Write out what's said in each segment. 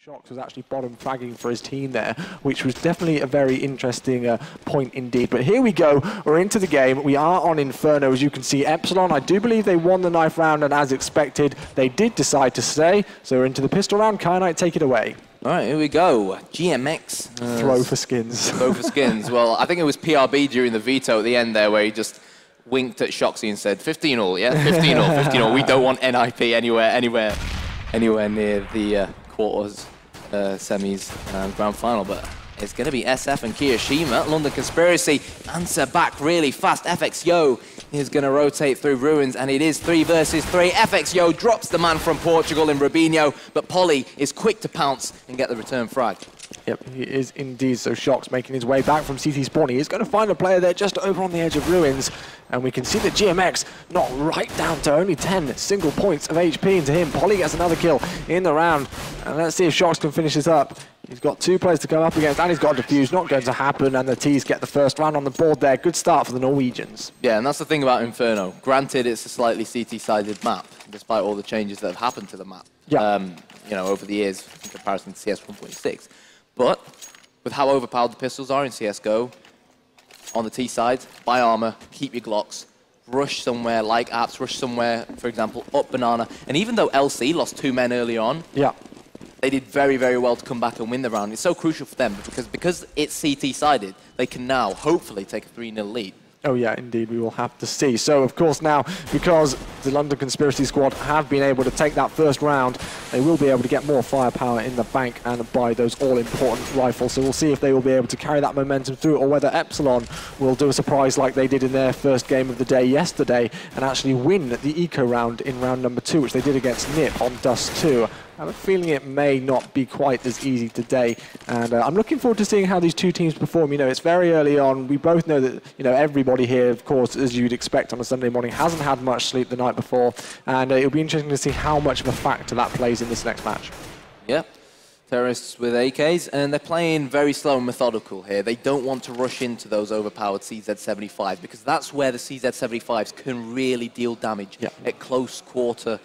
Shox was actually bottom fragging for his team there, which was definitely a very interesting point indeed. But here we go, we're into the game. We are on Inferno, as you can see. Epsilon, I do believe they won the knife round, and as expected, they did decide to stay. So we're into the pistol round. Kyanite, take it away. All right, here we go. GMX. Throw for skins. Throw for skins. Well, I think it was PRB during the veto at the end there where he just winked at Shoxy and said, 15 all, yeah? 15 all, 15 all. We don't want NIP anywhere near the quarters, semis, and grand final, but it's going to be SF and Kiyoshima. London Conspiracy answer back really fast. FXYO is going to rotate through Ruins, and it is 3 versus 3. FXYO drops the man from Portugal in Rubinho, but Polly is quick to pounce and get the return frag. Yep, he is indeed. So Shox making his way back from CT spawn. He is going to find a player there just over on the edge of Ruins. And we can see that GMX not right down to only 10 single points of HP into him. Polly gets another kill in the round. And let's see if Shox can finish this up. He's got 2 players to come up against, and he's got a defuse. Not going to happen, and the T's get the first round on the board there. Good start for the Norwegians. Yeah, and that's the thing about Inferno. Granted, it's a slightly CT-sided map, despite all the changes that have happened to the map, you know, over the years in comparison to CS 1.6. But with how overpowered the pistols are in CSGO, on the T side, buy armor, keep your Glocks, rush somewhere like Apps, rush somewhere, for example, up Banana. And even though LC lost 2 men early on, they did very, very well to come back and win the round. It's so crucial for them because it's CT-sided, they can now hopefully take a 3-0 lead. Oh yeah, indeed, we will have to see. So, of course, now, because the London Conspiracy squad have been able to take that first round, they will be able to get more firepower in the bank and buy those all-important rifles. So we'll see if they will be able to carry that momentum through, or whether Epsilon will do a surprise like they did in their first game of the day yesterday and actually win the eco round in round number 2, which they did against NIP on Dust 2. I have a feeling it may not be quite as easy today, and I'm looking forward to seeing how these two teams perform. You know, it's very early on. We both know that, you know, everybody here, of course, as you'd expect on a Sunday morning, hasn't had much sleep the night before, and it'll be interesting to see how much of a factor that plays in this next match. Yep. Terrorists with AKs, and they're playing very slow and methodical here. They don't want to rush into those overpowered CZ-75s, because that's where the CZ-75s can really deal damage at close quarter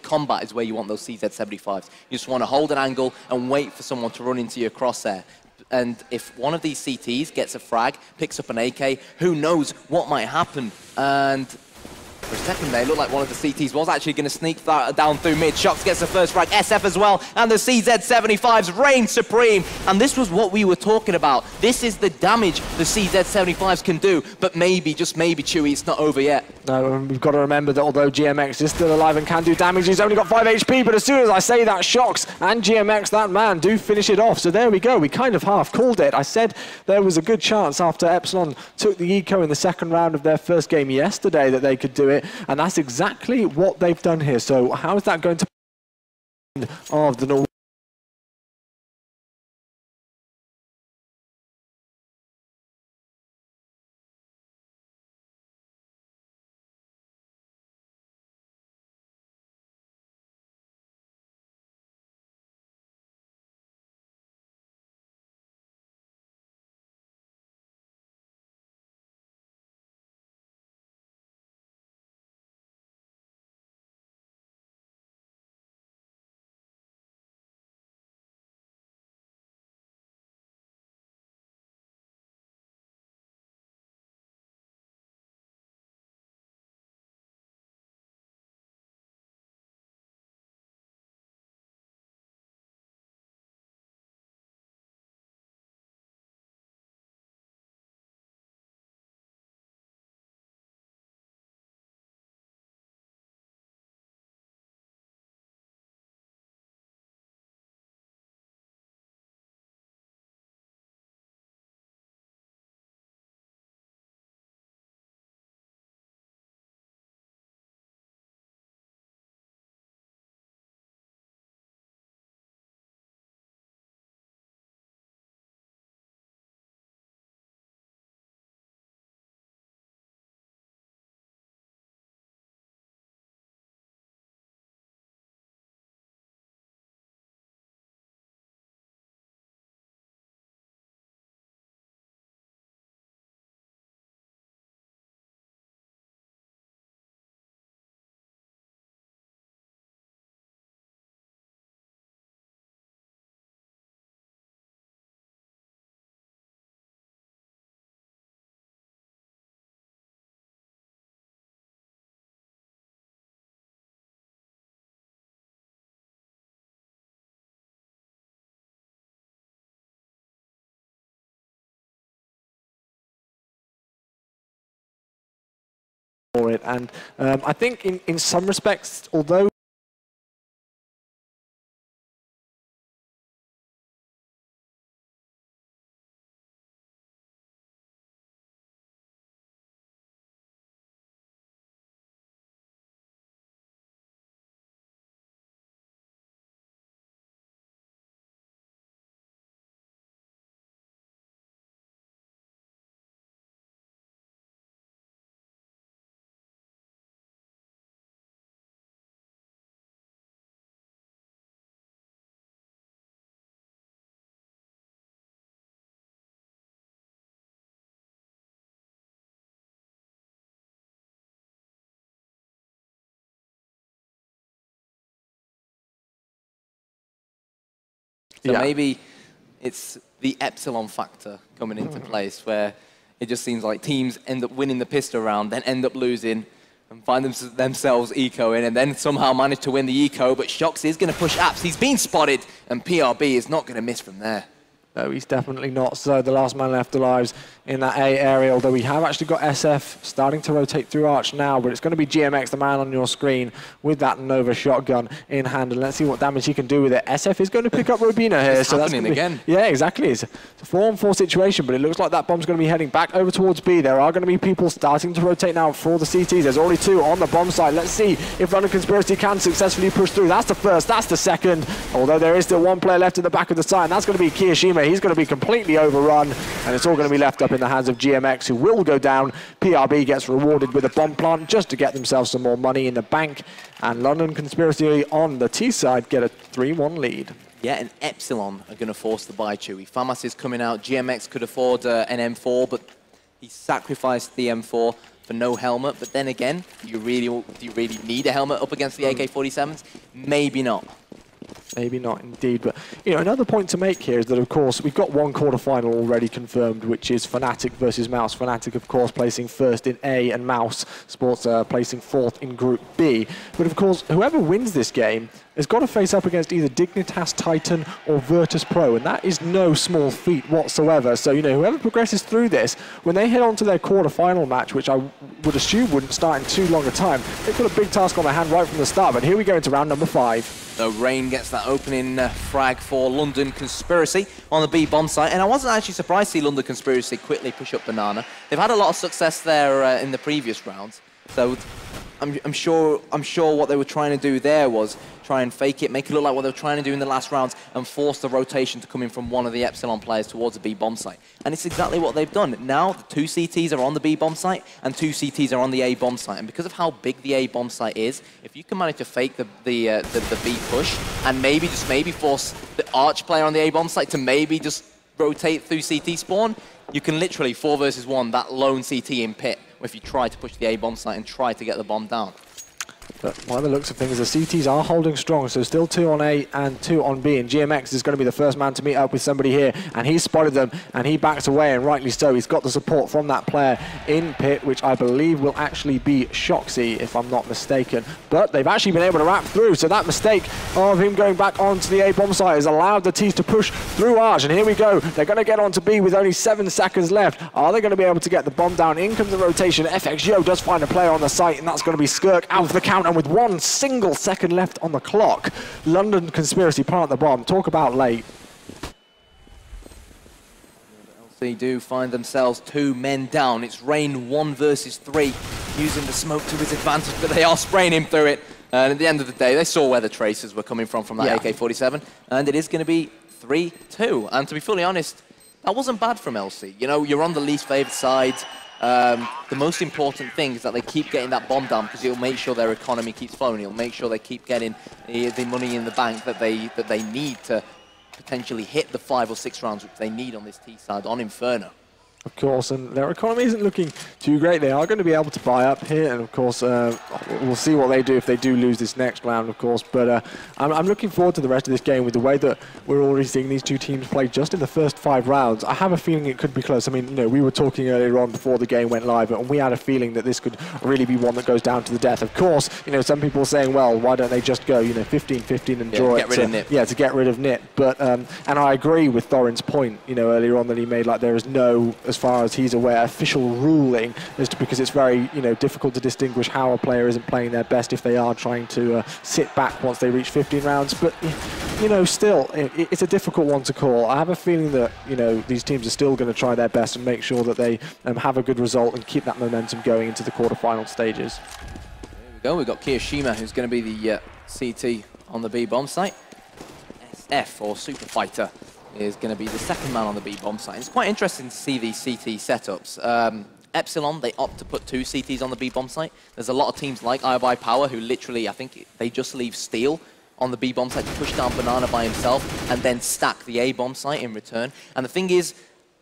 combat is where you want those CZ-75s. You just want to hold an angle and wait for someone to run into your crosshair. And if one of these CTs gets a frag, picks up an AK, who knows what might happen. And for a second there, it looked like one of the CTs was actually going to sneak down through mid. Shox gets the first frag, SF as well, and the CZ-75s reign supreme. And this was what we were talking about. This is the damage the CZ-75s can do, but maybe, just maybe, Chewy, it's not over yet. No, we've got to remember that although GMX is still alive and can do damage, he's only got 5 HP, but as soon as I say that, Shox and GMX, that man, do finish it off. So there we go, we kind of half called it. I said there was a good chance after Epsilon took the eco in the second round of their first game yesterday that they could do it, and that's exactly what they've done here. So how is that going to of the Norwegian it. And I think in some respects, although So maybe it's the Epsilon factor coming into place, where it just seems like teams end up winning the pistol round, then end up losing, and find themselves ecoing, and then somehow manage to win the eco. But Shoxy is going to push Apps. He's been spotted, and PRB is not going to miss from there. No, he's definitely not. So the last man left alive in that A area, although we have actually got SF starting to rotate through Arch now, but it's going to be GMX, the man on your screen, with that Nova shotgun in hand, and let's see what damage he can do with it. SF is going to pick up Robina here. It's happening again. Yeah, exactly. It's a 4-on-4 situation, but it looks like that bomb's going to be heading back over towards B. There are going to be people starting to rotate now for the CTs. There's already 2 on the bomb site. Let's see if London Conspiracy can successfully push through. That's the first, that's the second, although there is still 1 player left at the back of the site, and that's going to be Kiyoshima. He's going to be completely overrun, and it's all going to be left up in the hands of GMX, who will go down. PRB gets rewarded with a bomb plant just to get themselves some more money in the bank, and London Conspiracy on the T side get a 3-1 lead. Yeah, and Epsilon are going to force the buy Chewy. Famas is coming out. GMX could afford an M4, but he sacrificed the M4 for no helmet. But then again, do you really need a helmet up against the AK-47s? Maybe not. Maybe not, indeed. But, you know, another point to make here is that, of course, we've got 1 quarterfinal already confirmed, which is Fnatic versus Mouse. Fnatic, of course, placing first in A, and Mouse Sports placing 4th in Group B. But, of course, whoever wins this game has got to face up against either Dignitas Titan or Virtus Pro, and that is no small feat whatsoever. So, you know, whoever progresses through this, when they head on to their quarterfinal match, which I would assume wouldn't start in too long a time, they've got a big task on their hand right from the start. But here we go into round number 5. So Rain gets that opening frag for London Conspiracy on the B bomb site, and I wasn't actually surprised to see London Conspiracy quickly push up Banana. They've had a lot of success there in the previous rounds, so I'm sure what they were trying to do there was try and fake it, make it look like what they were trying to do in the last rounds, and force the rotation to come in from one of the Epsilon players towards the B bomb site. And it's exactly what they've done. Now the 2 CTs are on the B bomb site and 2 CTs are on the A bomb site. And because of how big the A bomb site is, if you can manage to fake the B push and maybe force the Arch player on the A bomb site to maybe just rotate through CT spawn, you can literally 4 versus 1 that lone CT in pit if you try to push the A bomb site and try to get the bomb down. But by the looks of things, the CTs are holding strong, so still 2 on A and 2 on B, and GMX is going to be the first man to meet up with somebody here, and he spotted them, and he backs away, and rightly so. He's got the support from that player in pit, which I believe will actually be Shoxy, if I'm not mistaken. But they've actually been able to wrap through, so that mistake of him going back onto the A bomb site has allowed the T's to push through Arch, and here we go. They're going to get onto B with only 7 seconds left. Are they going to be able to get the bomb down? In comes the rotation. FXYO does find a player on the site, and that's going to be Skirk out for the count, and with 1 single second left on the clock, London Conspiracy plant the bomb. Talk about late. They do find themselves 2 men down. It's Rain 1 versus 3, using the smoke to his advantage, but they are spraying him through it. And at the end of the day, they saw where the traces were coming from that AK-47, and it is going to be 3-2. And to be fully honest, that wasn't bad from LC. You know, you're on the least favored side. The most important thing is that they keep getting that bomb down, because it'll make sure their economy keeps flowing. It'll make sure they keep getting the money in the bank that they need to potentially hit the 5 or 6 rounds which they need on this T side on Inferno. Of course, and their economy isn't looking too great. They are going to be able to buy up here, and of course, we'll see what they do if they do lose this next round, of course. But I'm looking forward to the rest of this game with the way that we're already seeing these 2 teams play just in the first 5 rounds. I have a feeling it could be close. I mean, you know, we were talking earlier on before the game went live, and we had a feeling that this could really be one that goes down to the death. Of course, you know, some people are saying, well, why don't they just go, you know, 15-15 and draw it? Get rid of Nip. Yeah, to get rid of Nip. But and I agree with Thorin's point, you know, earlier on that he made, like there is no as far as he's aware, official ruling, because it's very, difficult to distinguish how a player isn't playing their best if they are trying to sit back once they reach 15 rounds. But, still, it's a difficult one to call. I have a feeling that, these teams are still going to try their best and make sure that they have a good result and keep that momentum going into the quarterfinal stages. There we go. We've got Kiyoshima, who's going to be the CT on the B bomb site. SF, or Super Fighter, is going to be the second man on the B bomb site. It's quite interesting to see these CT setups. Epsilon, they opt to put 2 CTs on the B bomb site. There's a lot of teams like iBuy Power who literally, I think they just leave Steel on the B bomb site to push down Banana by himself and then stack the A bomb site in return. And the thing is,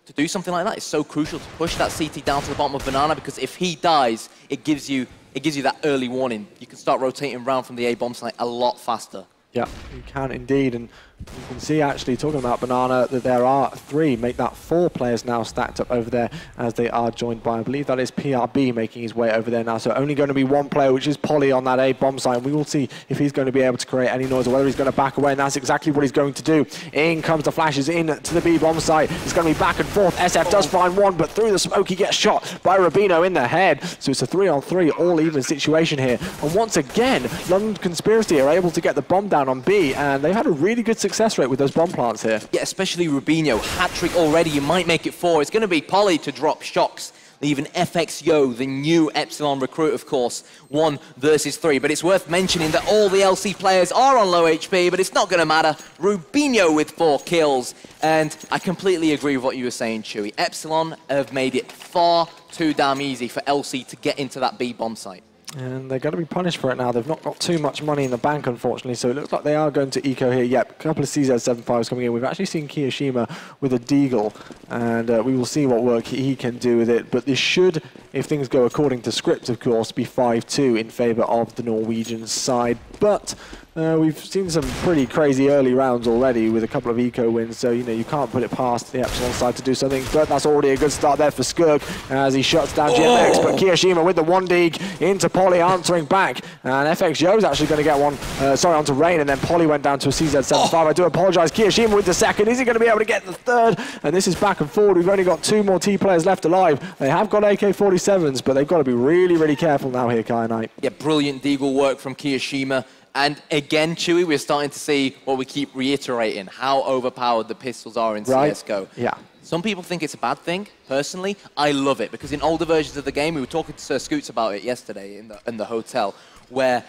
to do something like that is so crucial to push that CT down to the bottom of Banana, because if he dies, it gives you that early warning. You can start rotating around from the A bomb site a lot faster. Yeah, you can indeed, and you can see actually, talking about Banana, that there are 3, make that 4 players now stacked up over there as they are joined by, I believe that is PRB making his way over there now, so only going to be 1 player, which is Polly on that A bomb site, and we will see if he's going to be able to create any noise or whether he's going to back away, and that's exactly what he's going to do. In comes the flashes in to the B bomb site. It's going to be back and forth. SF does find one, but through the smoke he gets shot by Rubino in the head, so it's a 3-on-3 all-even situation here, and once again, London Conspiracy are able to get the bomb down on B, and they've had a really good success rate with those bomb plants here. Yeah, especially Rubino. Hat-trick already, you might make it 4. It's going to be Polly to drop shocks, leaving FX Yo, the new Epsilon recruit, of course, 1 versus 3. But it's worth mentioning that all the LC players are on low HP, but it's not going to matter. Rubino with 4 kills. And I completely agree with what you were saying, Chewy. Epsilon have made it far too damn easy for LC to get into that B bomb site. And they're going to be punished for it now. They've not got too much money in the bank, unfortunately, so it looks like they are going to eco here. Yep, a couple of CZ75s coming in. We've actually seen Kiyoshima with a deagle, and we will see what work he can do with it. But this should, if things go according to script, of course, be 5-2 in favour of the Norwegian side. But we've seen some pretty crazy early rounds already with a couple of eco wins, so you can't put it past the Epsilon side to do something. But that's already a good start there for Skirk as he shuts down GMX. But Kiyoshima with the 1 dig into Polly, answering back, and FX Yo's actually going to get one, onto Rain, and then Polly went down to a CZ75. I do apologise. Kiyoshima with the 2nd. Is he going to be able to get the 3rd? And this is back and forward. We've only got 2 more T players left alive. They have got AK-47s, but they've got to be really, really careful now here, Kai Knight. Yeah, brilliant deagle work from Kiyoshima. And again, Chewy, we're starting to see what we keep reiterating, how overpowered the pistols are in CSGO. Yeah. Some people think it's a bad thing. Personally, I love it, because in older versions of the game, we were talking to Sir Scoots about it yesterday in the hotel, where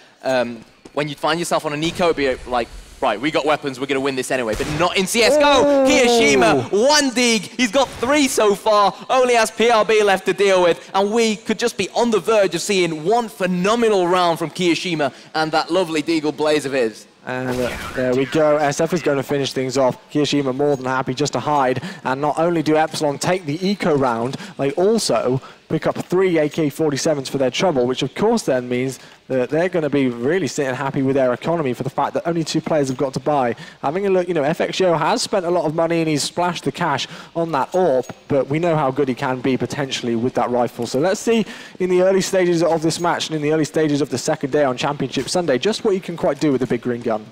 when you'd find yourself on an eco, it'd be like, right, we got weapons, we're going to win this anyway. But not in CSGO. Oh. Kiyoshima, 1 dig. He's got 3 so far. Only has PRB left to deal with. And we could just be on the verge of seeing 1 phenomenal round from Kiyoshima and that lovely deagle blaze of his. And there we go. SF is going to finish things off. Kiyoshima more than happy just to hide. And not only do Epsilon take the eco round, they also pick up 3 AK-47s for their trouble, which of course then means that they're going to be really sitting happy with their economy for the fact that only 2 players have got to buy. Having a look, FX Yo has spent a lot of money and he's splashed the cash on that AWP, but we know how good he can be potentially with that rifle. So let's see in the early stages of this match and in the early stages of the 2nd day on Championship Sunday, just what he can quite do with the big green gun.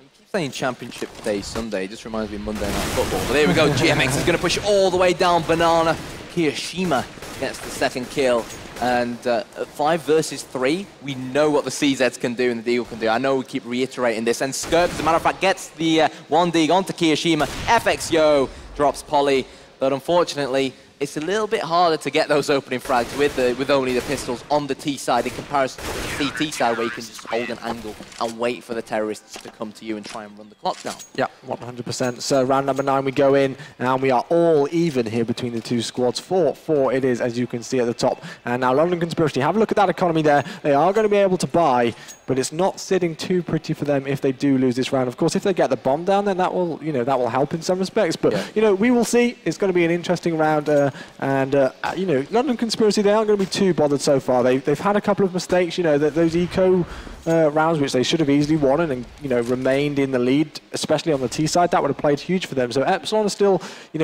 You keep saying Championship Day Sunday, it just reminds me of Monday Night Football. But there we go, GMX is going to push all the way down Banana. Kiyoshima gets the 2nd kill. And at 5 versus 3, we know what the CZs can do and the Deagle can do. I know we keep reiterating this. And Skirk, as a matter of fact, gets the 1 dig onto Kiyoshima. FX Yo drops Polly. But unfortunately, it's a little bit harder to get those opening frags with only the pistols on the T side in comparison to the CT side, where you can just hold an angle and wait for the terrorists to come to you and try and run the clock down. Yeah, 100%. So round number 9 we go in, and we are all even here between the 2 squads. 4-4 it is, as you can see at the top. And now London Conspiracy, have a look at that economy there. They are going to be able to buy, but it's not sitting too pretty for them if they do lose this round. Of course, if they get the bomb down, then that will, that will help in some respects. But we will see. It's going to be an interesting round. London Conspiracy, they aren't going to be too bothered so far. They've had a couple of mistakes. Those eco rounds which they should have easily won and remained in the lead, especially on the T side. That would have played huge for them. So Epsilon are still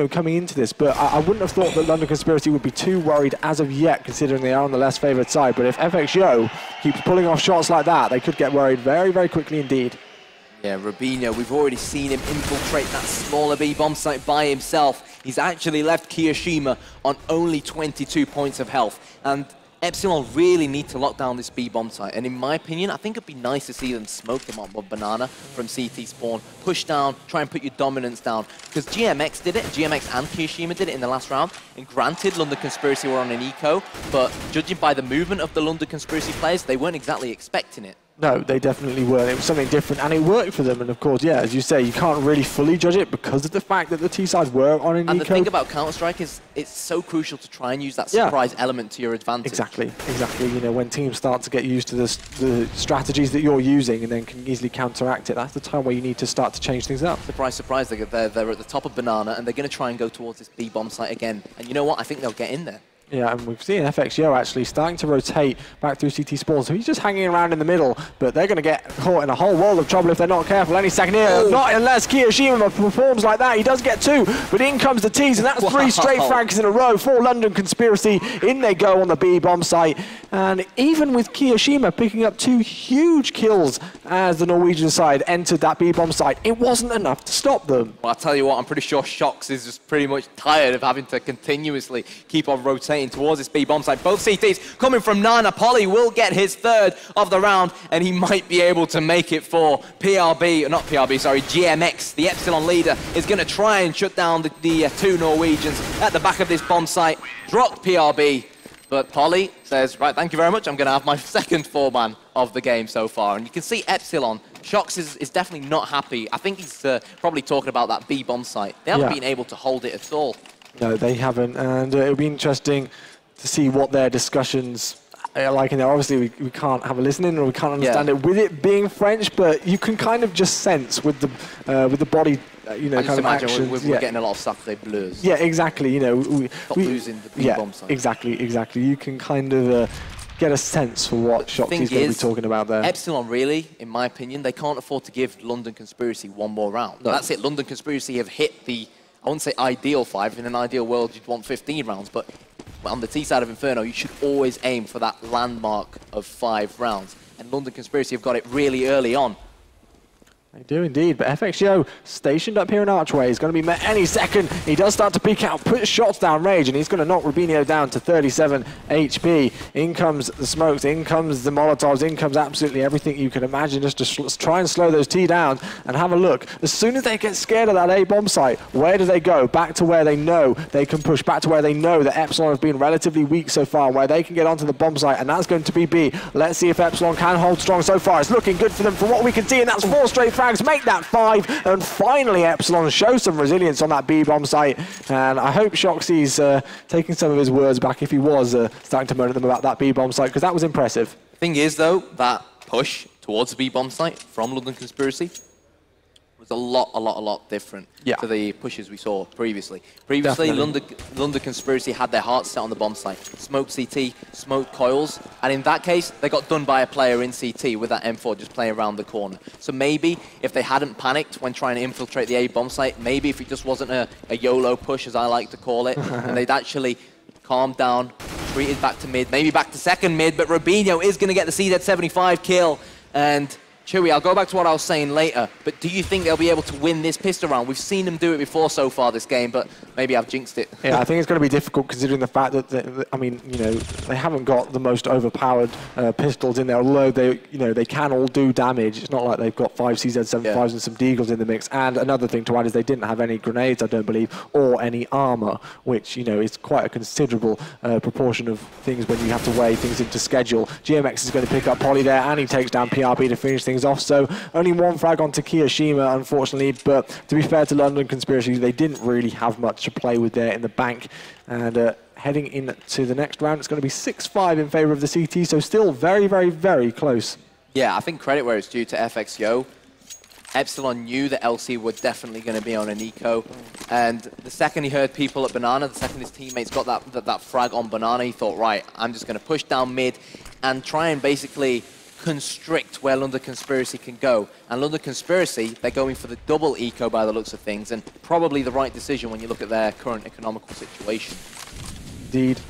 coming into this, but I wouldn't have thought that London Conspiracy would be too worried as of yet, considering they are on the less favoured side. But if FX Yo keeps pulling off shots like that, they could get worried very, very quickly indeed. Yeah, Rubino, we've already seen him infiltrate that smaller B bomb site by himself. He's actually left Kiyoshima on only 22 points of health. And Epsilon really need to lock down this B-bomb site. And in my opinion, I think it'd be nice to see them smoke them up with Banana from CT spawn, push down, try and put your dominance down. Because GMX did it, GMX and Kiyoshima did it in the last round. And granted, London Conspiracy were on an eco, but judging by the movement of the London Conspiracy players, they weren't exactly expecting it. No, they definitely weren't. It was something different, and it worked for them. And of course, yeah, as you say, you can't really fully judge it because of the fact that the T-sides were on an eco. And the thing about Counter-Strike is it's so crucial to try and use that surprise element to your advantage. Exactly. You know, when teams start to get used to the strategies that you're using and then can easily counteract it, that's the time where you need to start to change things up. Surprise, surprise, they're at the top of Banana, and they're going to try and go towards this B-bomb site again. And you know what? I think they'll get in there. Yeah, and we've seen FXYO actually starting to rotate back through CT spawn, so he's just hanging around in the middle, but they're going to get caught in a whole world of trouble if they're not careful any second here. Oh. Not unless Kiyoshima performs like that. He does get 2, but in comes the T's, and that's 3 straight frags in a row for London Conspiracy. In they go on the B-bomb site, and even with Kiyoshima picking up 2 huge kills as the Norwegian side entered that B-bomb site, it wasn't enough to stop them. Well, I'll tell you what, I'm pretty sure Shox is just pretty much tired of having to continuously keep on rotating towards this B-bomb site. Both CTs coming from Nana. Polly will get his 3rd of the round, and he might be able to make it for GMX. The Epsilon leader is going to try and shut down the 2 Norwegians at the back of this bomb site. Dropped PRB, but Polly says, right, thank you very much. I'm going to have my 2nd 4-man of the game so far. And you can see Epsilon, Shox is definitely not happy. I think he's probably talking about that B-bomb site. They haven't been able to hold it at all. No, they haven't, and it'll be interesting to see what their discussions are like in there. Obviously, we can't have a listening or we can't understand it with it being French, but you can kind of just sense with the body, you know, kind of actions. We're getting a lot of sacré bleus. Yeah, exactly. You know, we losing the B-bomb side. Exactly. You can kind of get a sense for what Shox is going to be talking about there. Epsilon really, in my opinion, they can't afford to give London Conspiracy 1 more round. No. That's it. London Conspiracy have hit the, I wouldn't say ideal 5. In an ideal world, you'd want 15 rounds, but on the T side of Inferno, you should always aim for that landmark of 5 rounds. And London Conspiracy have got it really early on. They do indeed, but FXYO stationed up here in Archway is going to be met any second. He does start to peek out, put shots down range, and he's going to knock Rubinho down to 37 HP. In comes the smokes, in comes the Molotovs, in comes absolutely everything you can imagine just to try and slow those T down. And have a look. As soon as they get scared of that A-bomb site, where do they go? Back to where they know they can push, back to where they know that Epsilon have been relatively weak so far, where they can get onto the bomb site, and that's going to be B. Let's see if Epsilon can hold strong so far. It's looking good for them from what we can see, and that's 4 straight frags, make that 5, and finally Epsilon show some resilience on that B-bomb site. And I hope Shoxy's taking some of his words back if he was starting to moan at them about that B-bomb site, because that was impressive. The thing is, though, that push towards the B-bomb site from London Conspiracy was a lot different to the pushes we saw previously. Previously, London Conspiracy had their hearts set on the bomb site. Smoked CT, smoked coils, and in that case, they got done by a player in CT with that M4 just playing around the corner. So maybe if they hadn't panicked when trying to infiltrate the A bomb site, maybe if it just wasn't a YOLO push, as I like to call it, and they'd actually calmed down, retreated back to mid, maybe back to 2nd mid, but Rubinho is going to get the CZ75 kill, and Chewy, I'll go back to what I was saying later, but do you think they'll be able to win this pistol round? We've seen them do it before so far this game, but maybe I've jinxed it. Yeah, I think it's going to be difficult considering the fact that, I mean, you know, they haven't got the most overpowered pistols in there, although they, you know, they can all do damage. It's not like they've got 5 CZ75s and some deagles in the mix. And another thing to add is they didn't have any grenades, I don't believe, or any armor, which, you know, is quite a considerable proportion of things when you have to weigh things into schedule. GMX is going to pick up Polly there, and he takes down PRB to finish things off. So only 1 frag onto Kiyoshima, unfortunately, but to be fair to London Conspiracy, they didn't really have much to play with there in the bank. And heading into the next round, it's going to be 6-5 in favor of the CT, so still very close. Yeah, I think credit where it's due to FXYO. Epsilon knew that LC were definitely going to be on an eco, and the second he heard people at Banana, the second his teammates got that frag on Banana, he thought, right, I'm just going to push down mid and try and basically constrict where London Conspiracy can go. And London Conspiracy, they're going for the double eco by the looks of things, and probably the right decision when you look at their current economical situation. Indeed.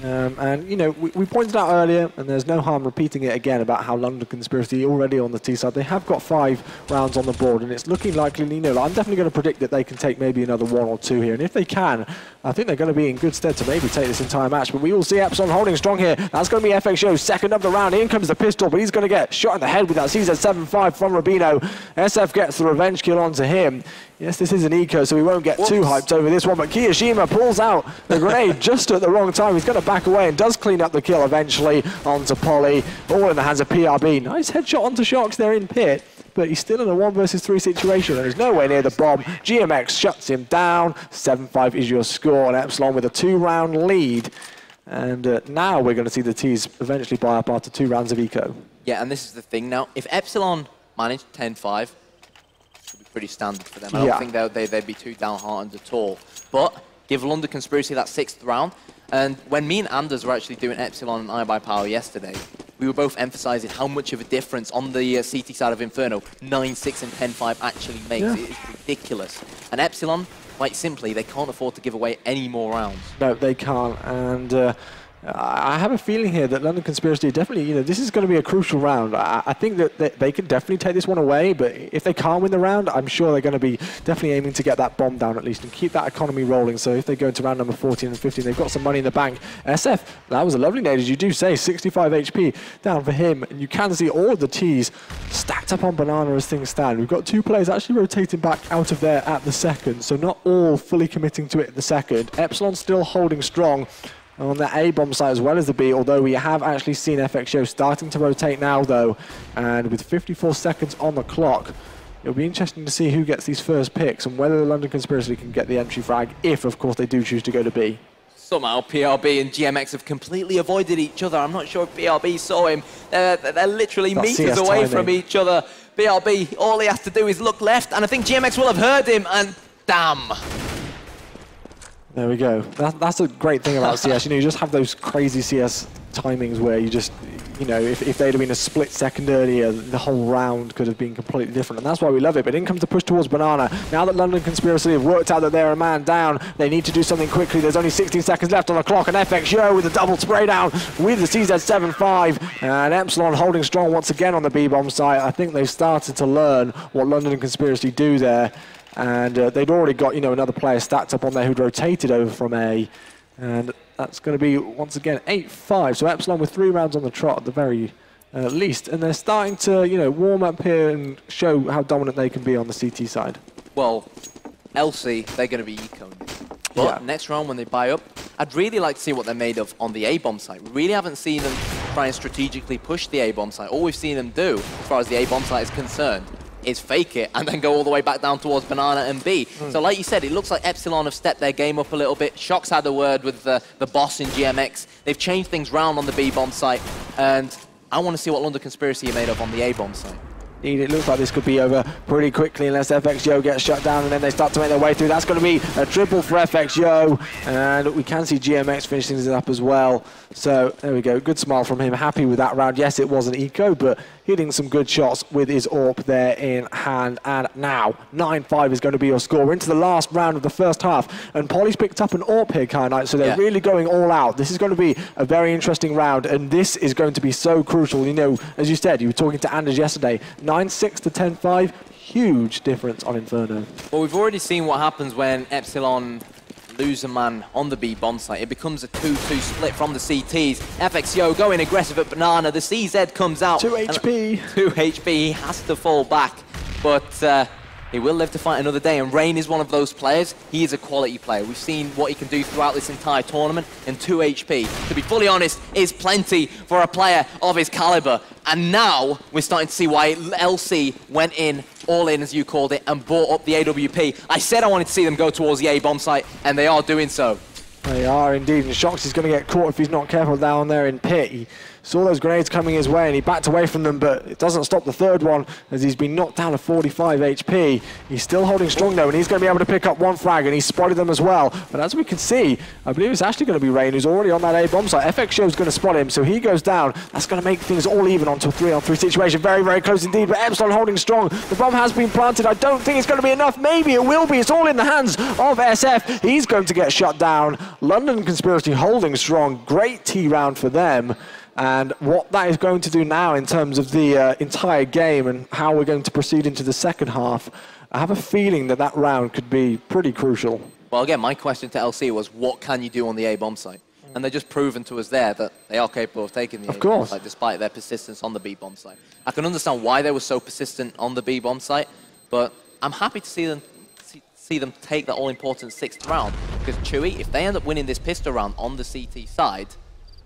And, you know, we pointed out earlier, and there's no harm repeating it again, about how London Conspiracy already on the T side, they have got 5 rounds on the board, and it's looking likely, you know, I'm definitely going to predict that they can take maybe another 1 or 2 here. And if they can, I think they're going to be in good stead to maybe take this entire match. But we will see Epsilon holding strong here. That's going to be FXO's second of the round. In comes the pistol, but he's going to get shot in the head with that CZ75 from Rubino. SF gets the revenge kill onto him. Yes, this is an eco, so we won't get too hyped over this one, but Kiyoshima pulls out the grenade just at the wrong time. He's going to back away and does clean up the kill eventually onto Polly. All in the hands of PRB. Nice headshot onto Sharks there in pit, but he's still in a 1 versus 3 situation and he's nowhere near the bomb. GMX shuts him down. 7-5 is your score, and Epsilon with a 2-round lead. And now we're going to see the T's eventually buy up after 2 rounds of eco. Yeah, and this is the thing now. If Epsilon managed 10-5, pretty standard for them. I don't think they'd be too downhearted at all. But give London Conspiracy that 6th round. And when me and Anders were actually doing Epsilon and iBuyPower yesterday, we were both emphasizing how much of a difference on the CT side of Inferno 9-6 and 10-5 actually makes. Yeah. It is ridiculous. And Epsilon, quite simply, they can't afford to give away any more rounds. No, they can't. And I have a feeling here that London Conspiracy definitely, you know, this is going to be a crucial round. I think that they can definitely take this one away, but if they can't win the round, I'm sure they're going to be definitely aiming to get that bomb down at least and keep that economy rolling. So if they go into round number 14 and 15, they've got some money in the bank. SF, that was a lovely nade, as you do say, 65 HP down for him. And you can see all of the T's stacked up on Banana as things stand. We've got 2 players actually rotating back out of there at the second, so not all fully committing to it at the second. Epsilon still holding strong on the A-bomb side as well as the B, although we have actually seen FXO starting to rotate now though, and with 54 seconds on the clock, it'll be interesting to see who gets these first picks and whether the London Conspiracy can get the entry frag, if of course they do choose to go to B. Somehow PRB and GMX have completely avoided each other. I'm not sure if PRB saw him. They're literally meters away from each other. PRB, all he has to do is look left, and I think GMX will have heard him, and damn. There we go. That's a great thing about CS. You know, you just have those crazy CS timings where you just, you know, if they'd have been a split second earlier, the whole round could have been completely different. And that's why we love it. But in comes the push towards Banana. Now that London Conspiracy have worked out that they're a man down, they need to do something quickly. There's only 16 seconds left on the clock. And FXO with a double spray down with the CZ75. And Epsilon holding strong once again on the B-bomb site. I think they've started to learn what London Conspiracy do there. And they'd already got, you know, another player stacked up on there who'd rotated over from A. And that's going to be, once again, 8-5. So Epsilon with 3 rounds on the trot at the very least. And they're starting to, you know, warm up here and show how dominant they can be on the CT side. Well, LC, they're going to be eco. But next round when they buy up, I'd really like to see what they're made of on the A-bomb site. We really haven't seen them try and strategically push the A-bomb site. All we've seen them do, as far as the A-bomb site is concerned, is fake it and then go all the way back down towards Banana and B. So like you said, it looks like Epsilon have stepped their game up a little bit. Shock's had a word with the boss in GMX. They've changed things round on the B-bomb site, and I want to see what London Conspiracy are made of on the A-bomb site. Indeed, it looks like this could be over pretty quickly unless FXO gets shut down and then they start to make their way through. That's going to be a triple for FXO, and we can see GMX finishing this up as well. So there we go, good smile from him, happy with that round. Yes, it was an eco, but hitting some good shots with his AWP there in hand. And now 9-5 is going to be your score. We're into the last round of the first half, and Polly's picked up an AWP here, Kyanite, so they're really going all out. This is going to be a very interesting round, and this is going to be so crucial. You know, as you said, you were talking to Anders yesterday, 9-6 to 10-5, huge difference on Inferno. Well, we've already seen what happens when Epsilon lose a man on the B-bomb site. It becomes a 2-2 split from the CTs. FXO going aggressive at Banana. The CZ comes out. 2 HP. 2 HP. He has to fall back, but he will live to fight another day, and Rain is one of those players. He is a quality player. We've seen what he can do throughout this entire tournament, and 2 HP, to be fully honest, is plenty for a player of his caliber. And now we're starting to see why LC went in, all in as you called it, and brought up the AWP. I said I wanted to see them go towards the A-bomb site, and they are doing so. They are indeed, and Shox is going to get caught if he's not careful down there in pit. He saw those grenades coming his way and he backed away from them, but it doesn't stop the third one as he's been knocked down to 45 HP. He's still holding strong though, and he's going to be able to pick up one frag, and he's spotted them as well. But as we can see, I believe it's actually going to be Rain who's already on that A bomb site. FX Show's going to spot him, so he goes down. That's going to make things all even onto a 3-on-3 situation. Very, very close indeed, but Epsilon holding strong. The bomb has been planted. I don't think it's going to be enough. Maybe it will be. It's all in the hands of SF. He's going to get shut down. London Conspiracy holding strong. Great T round for them. And what that is going to do now in terms of the entire game and how we're going to proceed into the second half, I have a feeling that that round could be pretty crucial. Well, again, my question to LC was, what can you do on the A bomb site? And they've just proven to us there that they are capable of taking the A bomb site despite their persistence on the B bomb site. I can understand why they were so persistent on the B bomb site, but I'm happy to see them take that all-important 6th round. Because Chewy, if they end up winning this pistol round on the CT side,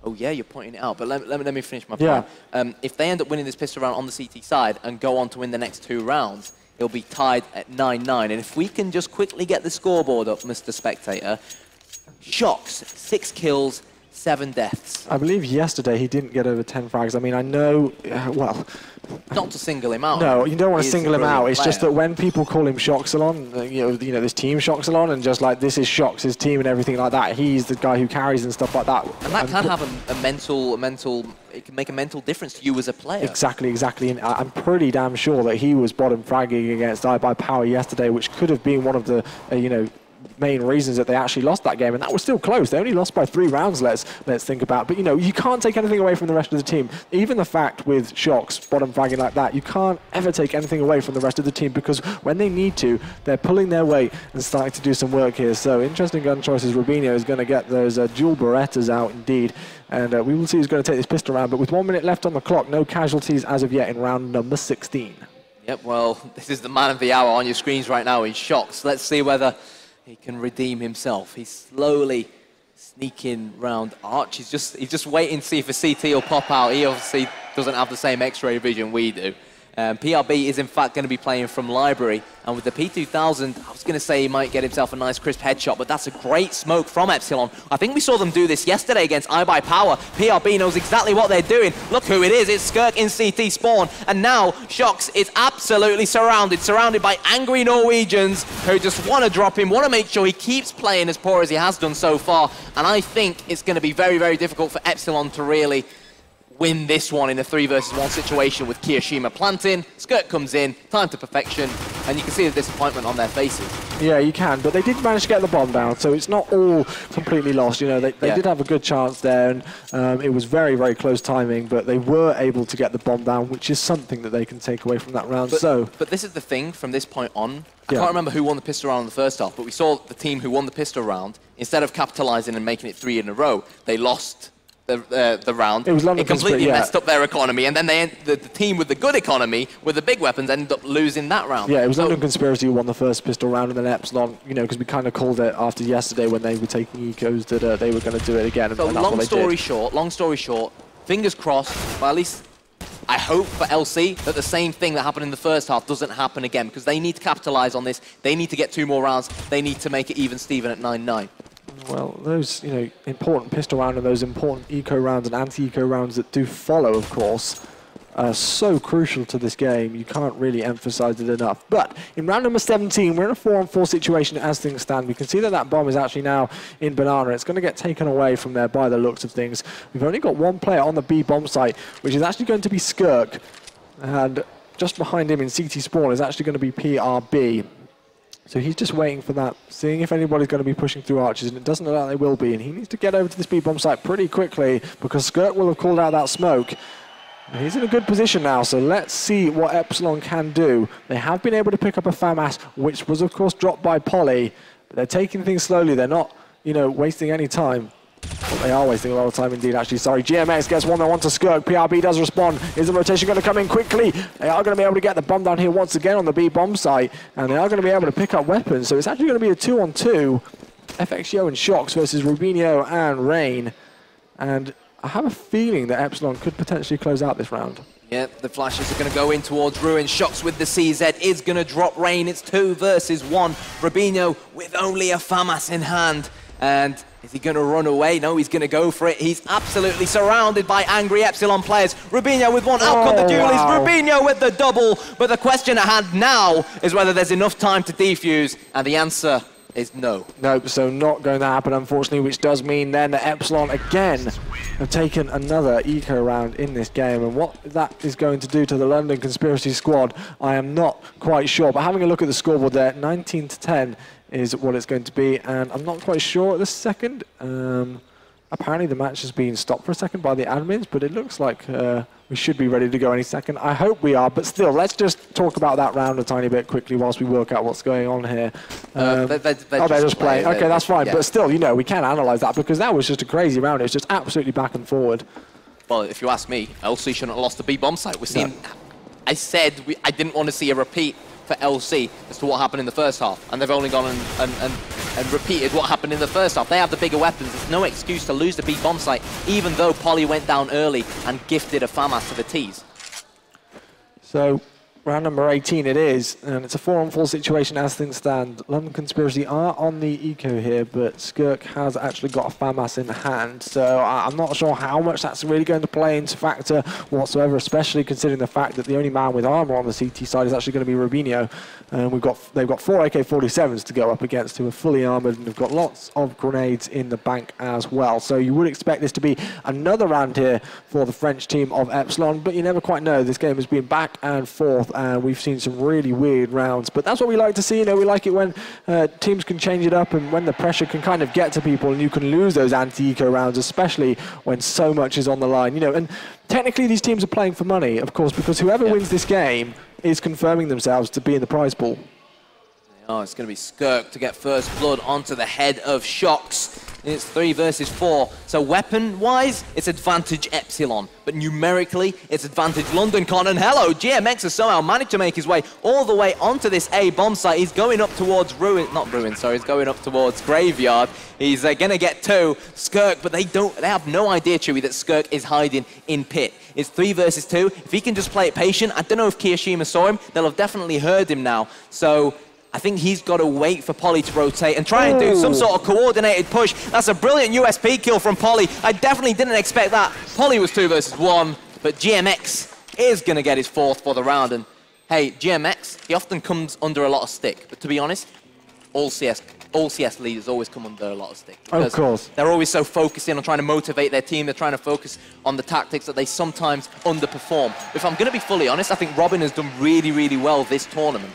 oh yeah, you're pointing it out, but let me finish my point. Yeah. If they end up winning this pistol round on the CT side and go on to win the next 2 rounds, it'll be tied at 9-9. And if we can just quickly get the scoreboard up, Mr. Spectator, Shox, 6 kills, 7 deaths. I believe yesterday he didn't get over 10 frags. I mean, I know, well... Not to single him out. No, you don't want to single him out. It's just that when people call him Shoxalon, you know, this team Shoxalon, and just like this is Shox, his team and everything like that, he's the guy who carries and stuff like that. And that can have a mental, it can make a mental difference to you as a player. Exactly. And I'm pretty damn sure that he was bottom fragging against iBuyPower yesterday, which could have been one of the, you know, main reasons that they actually lost that game, and that was still close. They only lost by 3 rounds, let's think about. But, you know, you can't take anything away from the rest of the team. Even the fact with Shox bottom fragging like that, you can't ever take anything away from the rest of the team, because when they need to, they're pulling their weight and starting to do some work here. So interesting gun choices. Rubinho is going to get those dual Berettas out indeed, and we will see who's going to take this pistol round. But with 1 minute left on the clock, no casualties as of yet in round number 16. Yep, well, this is the man of the hour on your screens right now in Shox. Let's see whether he can redeem himself. He's slowly sneaking round Arch. He's just waiting to see if a CT will pop out. He obviously doesn't have the same X-ray vision we do. PRB is in fact going to be playing from library, and with the P2000, I was going to say he might get himself a nice crisp headshot, but that's a great smoke from Epsilon. I think we saw them do this yesterday against iBuyPower. PRB knows exactly what they're doing. Look who it is. It's Skirk in CT spawn, and now Shox is absolutely surrounded by angry Norwegians who just want to drop him, want to make sure he keeps playing as poor as he has done so far, and I think it's going to be very, very difficult for Epsilon to really win this one in a 3 versus 1 situation with Kiyoshima planting. Skirk comes in, time to perfection, and you can see the disappointment on their faces. Yeah, you can, but they did manage to get the bomb down, so it's not all completely lost. You know, they did have a good chance there, and it was very, very close timing, but they were able to get the bomb down, which is something that they can take away from that round. But this is the thing from this point on. I can't remember who won the pistol round in the first half, but we saw the team who won the pistol round, instead of capitalizing and making it 3 in a row, they lost the round. It completely messed up their economy, and then the team with the good economy, with the big weapons, ended up losing that round. Yeah, it was London Conspiracy who won the first pistol round, and then Epsilon, you know, because we kind of called it after yesterday when they were taking ecos that they were going to do it again. So long story short, fingers crossed, well, at least I hope for LC that the same thing that happened in the first half doesn't happen again, because they need to capitalize on this. They need to get 2 more rounds. They need to make it even Steven at 9-9. Well, those, you know, important pistol round and those important eco rounds and anti-eco rounds that do follow, of course, are so crucial to this game. You can't really emphasize it enough. But in round number 17, we're in a 4-on-4 situation as things stand. We can see that that bomb is actually now in Banana. It's going to get taken away from there by the looks of things. We've only got 1 player on the B bomb site, which is actually going to be Skirk. And just behind him in CT spawn is actually going to be PRB. So he's just waiting for that, seeing if anybody's going to be pushing through arches, and it doesn't look like they will be. And he needs to get over to this B bomb site pretty quickly, because Skirk will have called out that smoke. And he's in a good position now, so let's see what Epsilon can do. They have been able to pick up a FAMAS, which was of course dropped by Polly. But they're taking things slowly. They're not, you know, wasting any time. Well, they are wasting a lot of time indeed, actually. Sorry, GMX gets 1-on-1 to Skirk. PRB does respond. Is the rotation going to come in quickly? They are going to be able to get the bomb down here once again on the B bomb site, and they are going to be able to pick up weapons. So it's actually going to be a 2-on-2. FXO and Shox versus Rubinho and Rain. And I have a feeling that Epsilon could potentially close out this round. Yeah, the flashes are going to go in towards Ruin. Shox with the CZ is going to drop Rain. It's 2 versus 1. Rubinho with only a FAMAS in hand. And is he going to run away? No, he's going to go for it. He's absolutely surrounded by angry Epsilon players. Rubinho with one. Out come the dualies. Rubinho with the double. But the question at hand now is whether there's enough time to defuse. And the answer is no. Nope, so not going to happen, unfortunately, which does mean then that Epsilon again have taken another eco round in this game. And what that is going to do to the London Conspiracy squad, I am not quite sure. But having a look at the scoreboard there, 19 to 10 is what it's going to be. And I'm not quite sure at this second. Apparently the match has been stopped for a second by the admins, but it looks like we should be ready to go any second. I hope we are, but still, let's just talk about that round a tiny bit quickly whilst we work out what's going on here. They're just playing. Okay, that's fine. Yeah. But still, you know, we can analyse that because that was just a crazy round. It was just absolutely back and forward. Well, if you ask me, LC shouldn't have lost the B bomb site. We're seeing. No. I said I didn't want to see a repeat for LC as to what happened in the first half, and they've only gone and repeated what happened in the first half. They have the bigger weapons. There's no excuse to lose the B bomb site, even though Polly went down early and gifted a FAMAS to the T's. So round number 18 it is, and it's a 4-on-4 situation as things stand. London Conspiracy are on the eco here, but Skirk has actually got a FAMAS in hand, so I'm not sure how much that's really going to play into factor whatsoever, especially considering the fact that the only man with armor on the CT side is actually going to be Rubinho. And they've got 4 AK-47s to go up against, who are fully armored and have got lots of grenades in the bank as well. So you would expect this to be another round here for the French team of Epsilon, but you never quite know. This game has been back and forth, and we've seen some really weird rounds. But that's what we like to see. You know, we like it when teams can change it up and when the pressure can kind of get to people and you can lose those anti-eco rounds, especially when so much is on the line. You know, and technically these teams are playing for money, of course, because whoever wins this game is confirming themselves to be in the prize pool. Oh, it's going to be Skirk to get first blood onto the head of Shocks. It's 3 versus 4. So weapon-wise, it's advantage Epsilon. But numerically, it's advantage London Con. And hello, GMX has somehow managed to make his way all the way onto this A bomb site. He's going up towards he's going up towards Graveyard. He's going to get 2. Skirk, but they have no idea, Chewy, that Skirk is hiding in pit. It's 3 versus 2. If he can just play it patient, I don't know if Kiyoshima saw him. They'll have definitely heard him now. So I think he's got to wait for Polly to rotate and try and do some sort of coordinated push. That's a brilliant USP kill from Polly. I definitely didn't expect that. Polly was 2 versus 1, but GMX is going to get his 4th for the round. And hey, GMX, he often comes under a lot of stick. But to be honest, all CS leaders always come under a lot of stick. Of course. They're always so focused in on trying to motivate their team. They're trying to focus on the tactics that they sometimes underperform. If I'm going to be fully honest, I think Robin has done really, really well this tournament.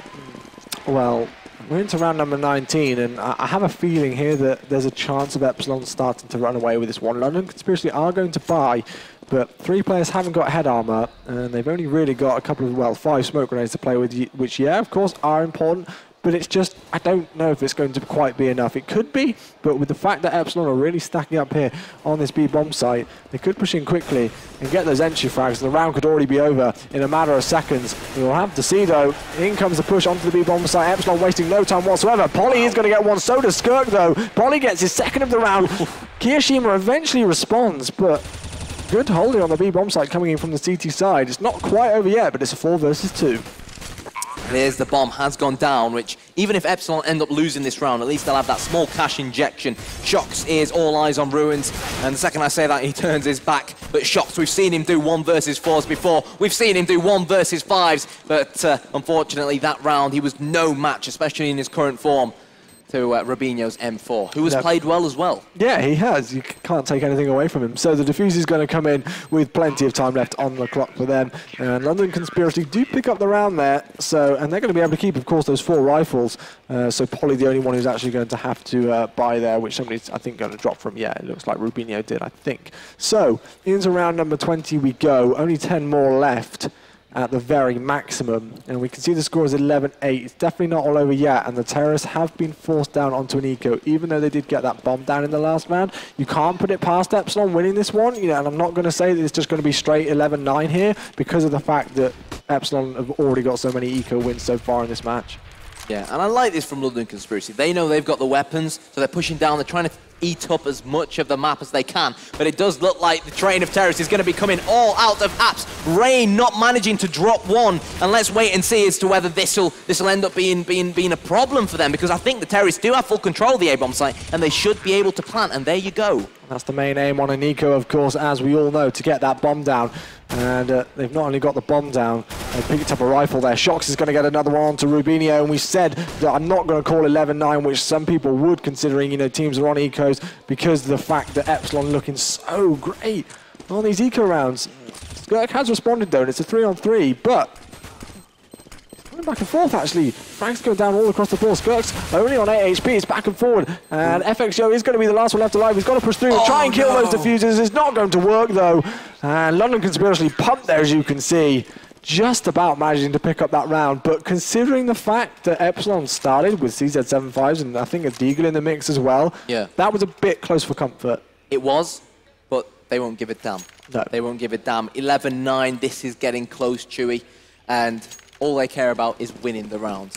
Well, we're into round number 19, and I have a feeling here that there's a chance of Epsilon starting to run away with this one. London Conspiracy are going to buy, but 3 players haven't got head armor, and they've only really got a couple of, well, 5 smoke grenades to play with, which, yeah, of course, are important. But it's just, I don't know if it's going to quite be enough. It could be, but with the fact that Epsilon are really stacking up here on this B bomb site, they could push in quickly and get those entry frags. The round could already be over in a matter of seconds. We'll have to see, though. In comes the push onto the B bomb site. Epsilon wasting no time whatsoever. Polly is going to get one. So does Skirk, though. Polly gets his 2nd of the round. Kiyoshima eventually responds, but good holding on the B bomb site coming in from the CT side. It's not quite over yet, but it's a 4 versus 2. There's the bomb has gone down, which even if Epsilon end up losing this round, at least they'll have that small cash injection. Shocks is all eyes on Ruins, and the second I say that, he turns his back. But Shocks, we've seen him do 1 versus 4s before. We've seen him do 1 versus 5s, but unfortunately that round he was no match, especially in his current form, to Rubinho's M4, who has played well as well. Yeah, he has. You can't take anything away from him. So the defuse is going to come in with plenty of time left on the clock for them. And London Conspiracy do pick up the round there. So, and they're going to be able to keep, of course, those 4 rifles. So Polly, the only one who's actually going to have to buy there, which somebody's, I think, going to drop from. Yeah, it looks like Rubinho did, I think. So into round number 20 we go. Only 10 more left at the very maximum, and we can see the score is 11-8. It's definitely not all over yet, and the terrorists have been forced down onto an eco, even though they did get that bomb down in the last round. You can't put it past Epsilon winning this one, you know, and I'm not going to say that it's just going to be straight 11-9 here, because of the fact that Epsilon have already got so many eco wins so far in this match. Yeah, and I like this from London Conspiracy. They know they've got the weapons, so they're pushing down, they're trying to eat up as much of the map as they can. But it does look like the train of terrorists is going to be coming all out of apps. Rain not managing to drop one, and let's wait and see as to whether this will end up being a problem for them, because I think the terrorists do have full control of the A-bomb site, and they should be able to plant, and there you go. That's the main aim on Nico, of course, as we all know, to get that bomb down. And they've not only got the bomb down, they picked up a rifle there. Shox is going to get another one onto Rubinho, and we said that I'm not going to call 11-9, which some people would, considering, you know, teams are on ecos, because of the fact that Epsilon looking so great on these eco rounds. Skirk has responded though, and it's a 3-on-3, but going back and forth actually. Frank's going down all across the board. Skirk's only on 8 HP, it's back and forward, and FXO is going to be the last one left alive. He's got to push through and try and kill those diffusers. It's not going to work though, and London Conspiracy pumped there, as you can see, just about managing to pick up that round. But considering the fact that Epsilon started with CZ75s and I think a deagle in the mix as well, that was a bit close for comfort. It was, but they won't give it damn. No. They won't give it damn. 11-9, this is getting close, Chewy, and all they care about is winning the round.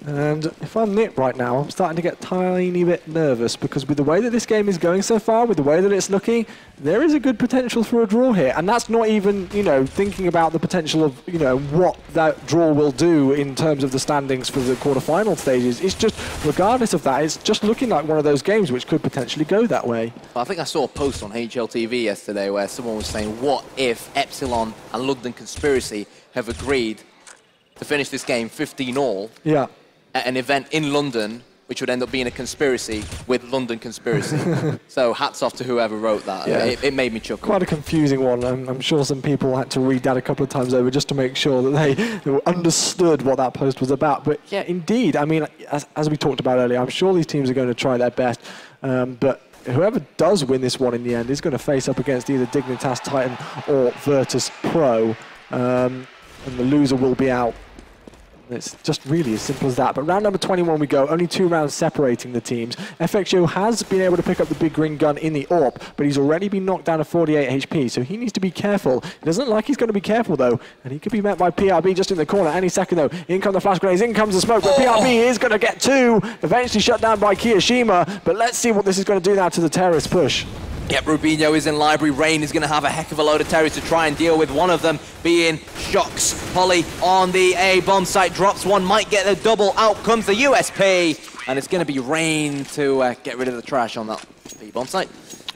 And if I'm Nick right now, I'm starting to get a tiny bit nervous, because with the way that this game is going so far, with the way that it's looking, there is a good potential for a draw here. And that's not even, you know, thinking about the potential of, you know, what that draw will do in terms of the standings for the quarterfinal stages. It's just, regardless of that, it's just looking like one of those games which could potentially go that way. I think I saw a post on HLTV yesterday where someone was saying, what if Epsilon and London Conspiracy have agreed to finish this game 15-all? Yeah. At an event in London, which would end up being a conspiracy with London Conspiracy. So hats off to whoever wrote that. Yeah. It made me chuckle. Quite a confusing one. I'm sure some people had to read that a couple of times over just to make sure that they understood what that post was about. But yeah, indeed, I mean, as we talked about earlier, I'm sure these teams are going to try their best. But whoever does win this one in the end is going to face up against either Dignitas Titan or Virtus Pro. And the loser will be out. It's just really as simple as that. But round number 21 we go, only 2 rounds separating the teams. FXO has been able to pick up the big green gun in the AWP, but he's already been knocked down to 48 HP, so he needs to be careful. It doesn't look like he's going to be careful though, and he could be met by PRB just in the corner any second though. In come the flash grenades, in comes the smoke, but PRB is going to get 2, eventually shut down by Kiyoshima, but let's see what this is going to do now to the terrorist push. Yep, Rubinho is in library. Rain is going to have a heck of a load of terrorists to try and deal with, one of them being Shox. Polly on the A-bomb site, drops one, might get a double. Out comes the USP, and it's going to be Rain to get rid of the trash on that B-bomb site.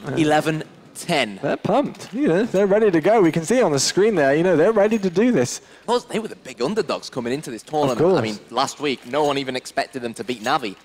11-10. They're pumped. You know, they're ready to go. We can see on the screen there, you know, they're ready to do this. Well, they were the big underdogs coming into this tournament. I mean, last week, no one even expected them to beat Navi.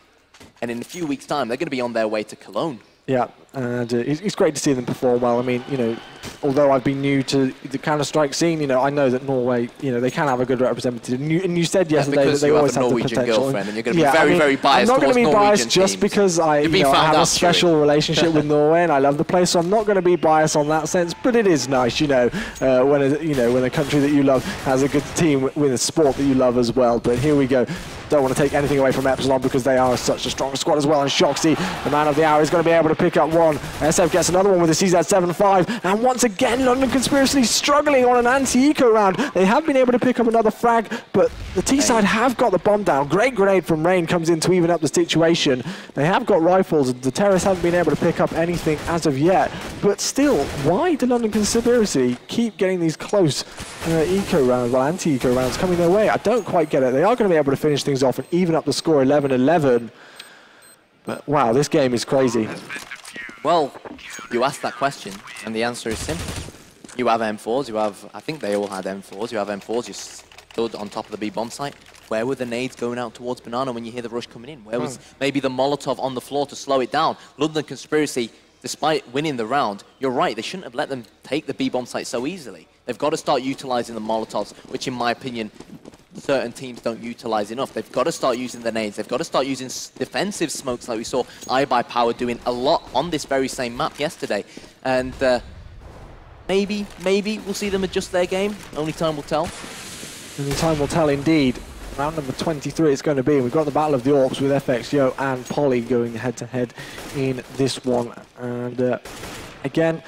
And in a few weeks' time, they're going to be on their way to Cologne. Yeah, and it's great to see them perform well. I mean, you know, although I've been new to the Counter-Strike scene, you know, I know that Norway, you know, they can have a good representative. And you said yesterday that they always have the potential. Because you have a Norwegian girlfriend, and you're going to be very biased. I'm not going to be biased Norwegian just teams. because I have a special relationship with Norway and I love the place, so I'm not going to be biased on that sense. But it is nice, you know, when a country that you love has a good team with a sport that you love as well. But here we go. Don't want to take anything away from Epsilon because they are such a strong squad as well. And Shoxy, the man of the hour, is going to be able to pick up one. SF gets another one with a CZ75. And once again, London Conspiracy struggling on an anti-eco round. They have been able to pick up another frag, but the T-side have got the bomb down. Great grenade from Rain comes in to even up the situation. They have got rifles. The terrorists haven't been able to pick up anything as of yet. But still, why do London Conspiracy keep getting these close eco rounds, well, anti-eco rounds coming their way? I don't quite get it. They are going to be able to finish things off and even up the score 11-11. But wow, this game is crazy. Well, you asked that question, and the answer is simple. You have M4s, you have, I think they all had M4s, you have M4s, you stood on top of the B-bomb site. Where were the nades going out towards Banana when you hear the rush coming in? Where was maybe the Molotov on the floor to slow it down? London Conspiracy, despite winning the round, you're right, they shouldn't have let them take the B-bomb site so easily. They've got to start utilizing the Molotovs, which in my opinion, certain teams don't utilize enough. They've got to start using the nades. They've got to start using defensive smokes like we saw iBuyPower doing a lot on this very same map yesterday. And maybe we'll see them adjust their game. Only time will tell. Only time will tell indeed. Round number 23 it's going to be. We've got the Battle of the Orcs with FXO and Polly going head-to-head in this one. And again,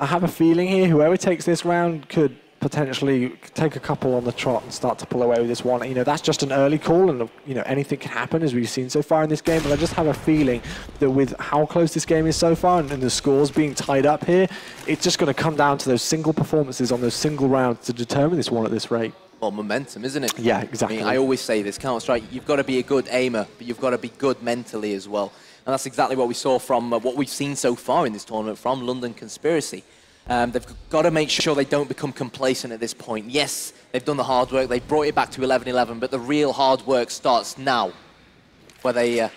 I have a feeling here, whoever takes this round could potentially take a couple on the trot and start to pull away with this one. You know, that's just an early call, and you know, anything can happen as we've seen so far in this game. But I just have a feeling that with how close this game is so far and the scores being tied up here, it's just going to come down to those single performances on those single rounds to determine this one at this rate. Well, momentum, isn't it? Yeah, exactly. I mean, I always say this, Counter-Strike, you've got to be a good aimer, but you've got to be good mentally as well. And that's exactly what we saw from what we've seen so far in this tournament from London Conspiracy. They've got to make sure they don't become complacent at this point. Yes, they've done the hard work, they've brought it back to 11-11, but the real hard work starts now, where they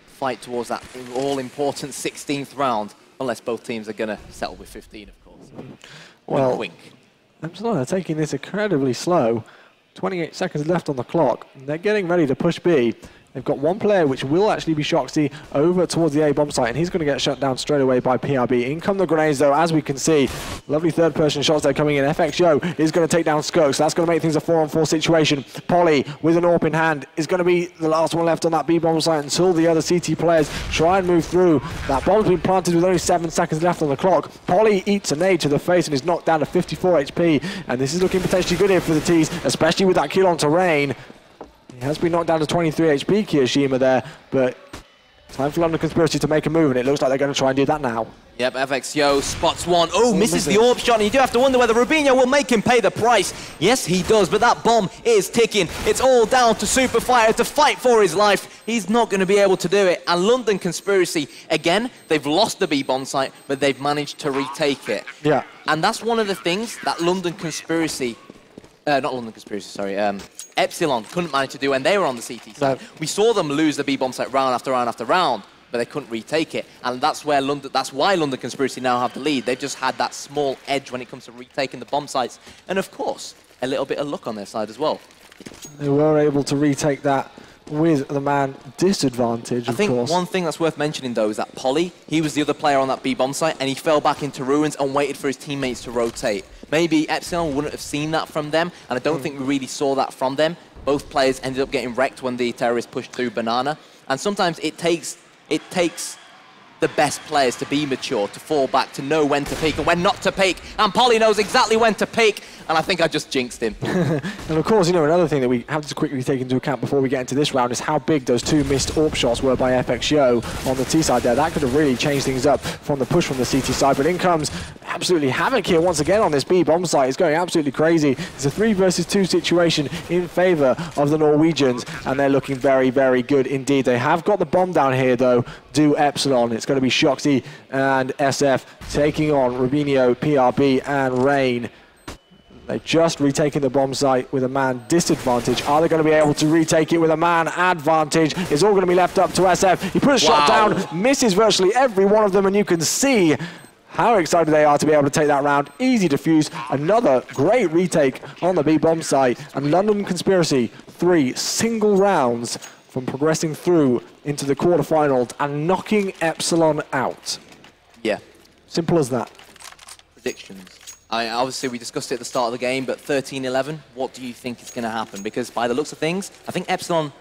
fight towards that all-important 16th round, unless both teams are going to settle with 15, of course. Well, wink. Epsilon are taking this incredibly slow. 28 seconds left on the clock. They're getting ready to push B. They've got one player, which will actually be Shoxy, over towards the A bomb site, and he's going to get shut down straight away by PRB. In come the grenades, though, as we can see. Lovely third-person shots there coming in. FXYO is going to take down Skirk, so that's going to make things a 4-on-4 situation. Polly, with an AWP in hand, is going to be the last one left on that B bomb site until the other CT players try and move through. That bomb's been planted with only 7 seconds left on the clock. Polly eats a nade to the face and is knocked down to 54 HP, and this is looking potentially good here for the T's, especially with that kill onto Rain. He has been knocked down to 23 HP, Kiyoshima there, but time for London Conspiracy to make a move, and it looks like they're going to try and do that now. Yep, FXYO spots one. Oh, misses the AWP shot, and you do have to wonder whether Rubinho will make him pay the price. Yes, he does, but that bomb is ticking. It's all down to Superfire to fight for his life. He's not going to be able to do it. And London Conspiracy, again, they've lost the B bomb site, but they've managed to retake it. Yeah. And that's one of the things that London Conspiracy, not London Conspiracy, sorry, Epsilon couldn't manage to do when they were on the CT side. No. We saw them lose the B bomb site round after round after round, but they couldn't retake it, and that's why London Conspiracy now have the lead. They've just had that small edge when it comes to retaking the bomb sites, and of course, a little bit of luck on their side as well. They were able to retake that with the man disadvantage, of course. I think one thing that's worth mentioning, though, is that Polly, he was the other player on that B bomb site, and he fell back into ruins and waited for his teammates to rotate. Maybe Epsilon wouldn't have seen that from them, and I don't think we really saw that from them. Both players ended up getting wrecked when the terrorists pushed through Banana, and sometimes it takes the best players to be mature, to fall back, to know when to peak and when not to peak. And Polly knows exactly when to peak, and I think I just jinxed him. And of course, you know, another thing that we have to quickly take into account before we get into this round is how big those 2 missed AWP shots were by FXYO on the T side there. That could have really changed things up from the push from the CT side, but in comes absolutely havoc here once again on this B bomb site. It's going absolutely crazy. It's a 3 versus 2 situation in favor of the Norwegians, and they're looking very, very good indeed. They have got the bomb down here, though, do Epsilon. It's going to be Shoxy and SF taking on Rubinho, PRB, and Rain. They've just retaken the bomb site with a man disadvantage. Are they going to be able to retake it with a man advantage? It's all going to be left up to SF. He puts a shot down, misses virtually every one of them, and you can see how excited they are to be able to take that round. Easy defuse. Another great retake on the B bomb site. And London Conspiracy, 3 single rounds from progressing through into the quarterfinals and knocking Epsilon out. Yeah. Simple as that. Predictions. Obviously, we discussed it at the start of the game, but 13-11, what do you think is going to happen? Because by the looks of things, I think Epsilon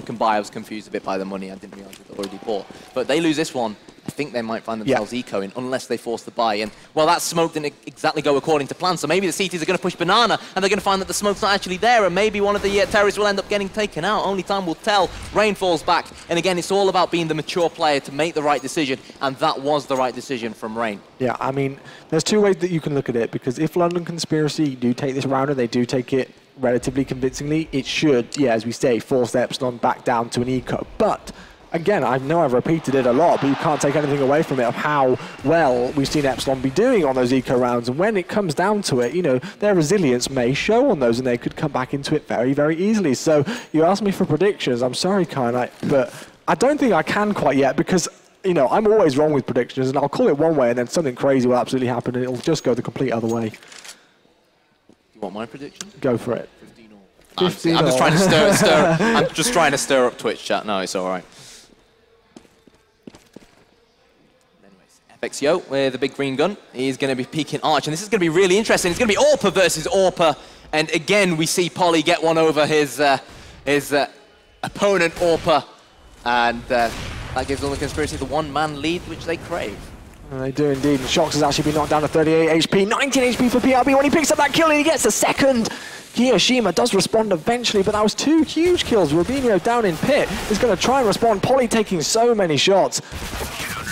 can buy. I was confused a bit by the money. I didn't realize they'd already bought. But they lose this one, I think they might find themselves ecoing unless they force the buy. And, well, that smoke didn't exactly go according to plan, so maybe the CTs are going to push Banana, and they're going to find that the smoke's not actually there, and maybe one of the terrorists will end up getting taken out. Only time will tell. Rain falls back, and again, it's all about being the mature player to make the right decision, and that was the right decision from Rain. Yeah, I mean, there's 2 ways that you can look at it, because if London Conspiracy do take this round and they do take it relatively convincingly, it should, yeah, as we say, force Epsilon back down to an eco. But again, I know I've repeated it a lot, but you can't take anything away from it of how well we've seen Epsilon be doing on those eco rounds. And when it comes down to it, you know, their resilience may show on those, and they could come back into it very, very easily. So you asked me for predictions. I'm sorry, Kyle, but I don't think I can quite yet, because you know, I'm always wrong with predictions, and I'll call it one way, and then something crazy will absolutely happen, and it'll just go the complete other way. You want my prediction? Go for it. 15 I'm just trying to stir. I'm just trying to stir up Twitch chat. No, it's all right. Anyways, FXYO with the big green gun. He's going to be peeking Arch, and this is going to be really interesting. It's going to be Orpa versus Orpa, and again we see Polly get one over his opponent Orpa, and that gives London Conspiracy the 1-man lead which they crave. And they do indeed. And Shox has actually been knocked down to 38 HP, 19 HP for PRB when he picks up that kill and he gets the second. Kiyoshima does respond eventually, but that was 2 huge kills. Rubinho down in pit is going to try and respond. Polly taking so many shots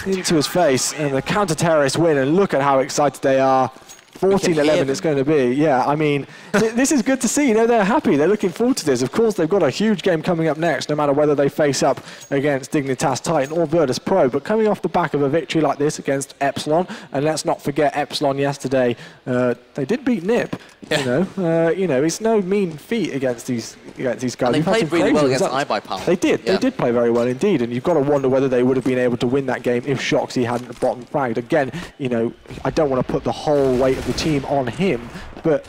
into his face, and the counter-terrorists win, and look at how excited they are. 14-11 it's going to be. Yeah, I mean, this is good to see. You know, they're happy. They're looking forward to this. Of course, they've got a huge game coming up next, no matter whether they face up against Dignitas Titan or Virtus Pro. But coming off the back of a victory like this against Epsilon, and let's not forget Epsilon yesterday, they did beat NIP. Yeah. You know, it's no mean feat against these guys. And they played really well against iBuyPower. They did. Yeah. They did play very well indeed. And you've got to wonder whether they would have been able to win that game if Shoxy hadn't bottom fragged. Again, you know, I don't want to put the whole weight of the team on him, but